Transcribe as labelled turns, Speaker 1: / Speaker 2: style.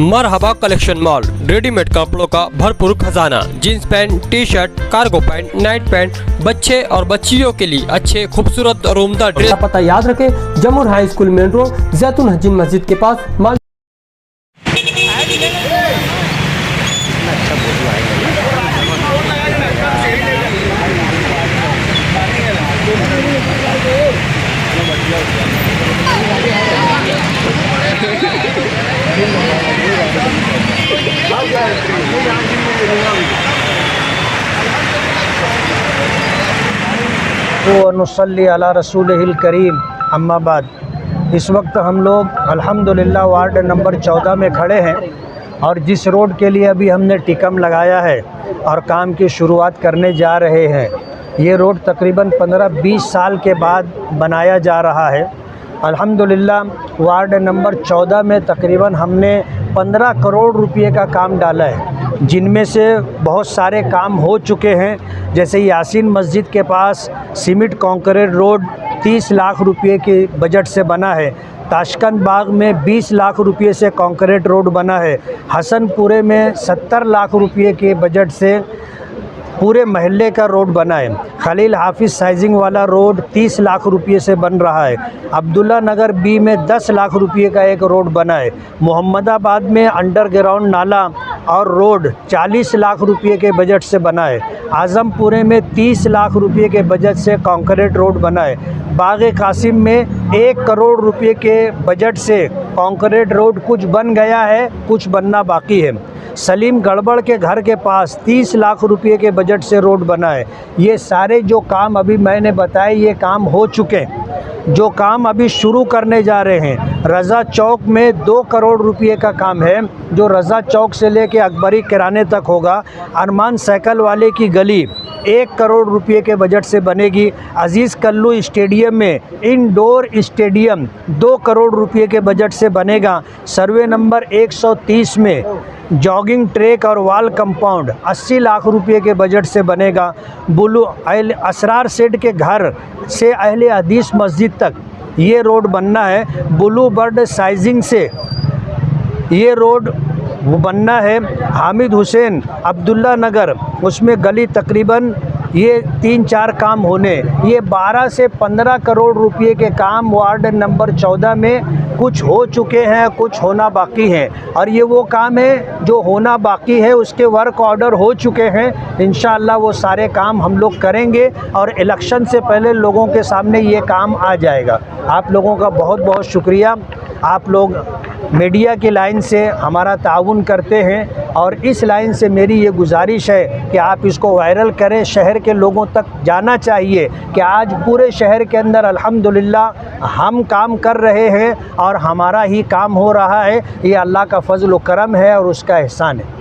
Speaker 1: मरहबा collection mall, readymade कपड़ों का भरपूर खजाना। Jeans pant, T shirt, cargo pant, night pant, बच्चे और बच्चियों के लिए अच्छे खूबसूरत और उम्दा ड्रेस।
Speaker 2: पता याद रखें, जमुर हाई स्कूल मेन रोड, जैतून हजीन मस्जिद के पास।
Speaker 3: नुसल्ली अला रसूलिहिल करीम, अम्मा बाद। इस वक्त हम लोग अल्हम्दुलिल्लाह वार्ड नंबर 14 में खड़े हैं और जिस रोड के लिए अभी हमने टिकम लगाया है और काम की शुरुआत करने जा रहे हैं, ये रोड तकरीबन 15-20 साल के बाद बनाया जा रहा है। अल्हम्दुलिल्लाह वार्ड नंबर 14 में तकरीबन हमने 15 करोड़ रुपए का काम डाला है, जिनमें से बहुत सारे काम हो चुके हैं। जैसे यासीन मस्जिद के पास सीमेंट कंक्रीट रोड 30 लाख रुपए के बजट से बना है। ताशकंद बाग में 20 लाख रुपए से कंक्रीट रोड बना है। हसनपुरे में 70 लाख रुपए के बजट से पूरे महल्ले का रोड बना है। खलील हाफिज़ साइजिंग वाला रोड 30 लाख रुपए से बन रहा है। अब्दुल्ला नगर बी में 10 लाख रुपए का एक रोड बना है। मोहम्मदाबाद में अंडरग्राउंड नाला और रोड 40 लाख रुपए के बजट से बना है। आज़मपुरे में 30 लाख रुपए के बजट से कंक्रीट रोड बना है। बाग़ कासिम में 1 करोड़ रुपए के बजट से कंक्रीट रोड कुछ बन गया है, कुछ बनना बाकी है। सलीम गड़बड़ के घर के पास 30 लाख रुपए के बजट से रोड बना है। ये सारे जो काम अभी मैंने बताए, ये काम हो चुके हैं। जो काम अभी शुरू करने जा रहे हैं, रज़ा चौक में 2 करोड़ रुपए का काम है, जो रज़ा चौक से लेके अकबरी किराने तक होगा। अरमान साइकिल वाले की गली 1 करोड़ रुपए के बजट से बनेगी। अजीज़ कल्लू स्टेडियम में इंडोर स्टेडियम 2 करोड़ रुपए के बजट से बनेगा। सर्वे नंबर 130 में जॉगिंग ट्रैक और वॉल कंपाउंड 80 लाख रुपए के बजट से बनेगा। बुलू असरार सेठ के घर से अहले हदीस मस्जिद तक ये रोड बनना है। ब्लू बर्ड साइजिंग से ये रोड वो बनना है। हामिद हुसैन अब्दुल्ला नगर, उसमें गली तकरीबन ये 3-4 काम होने। ये 12 से 15 करोड़ रुपए के काम वार्ड नंबर 14 में कुछ हो चुके हैं, कुछ होना बाकी हैं। और ये वो काम है जो होना बाकी है, उसके वर्क ऑर्डर हो चुके हैं। इंशाअल्लाह वो सारे काम हम लोग करेंगे और इलेक्शन से पहले लोगों के सामने ये काम आ जाएगा। आप लोगों का बहुत बहुत शुक्रिया। आप लोग मीडिया की लाइन से हमारा ताउन करते हैं और इस लाइन से मेरी ये गुजारिश है कि आप इसको वायरल करें। शहर के लोगों तक जाना चाहिए कि आज पूरे शहर के अंदर अल्हम्दुलिल्लाह हम काम कर रहे हैं और हमारा ही काम हो रहा है। ये अल्लाह का फजल व करम है और उसका एहसान है।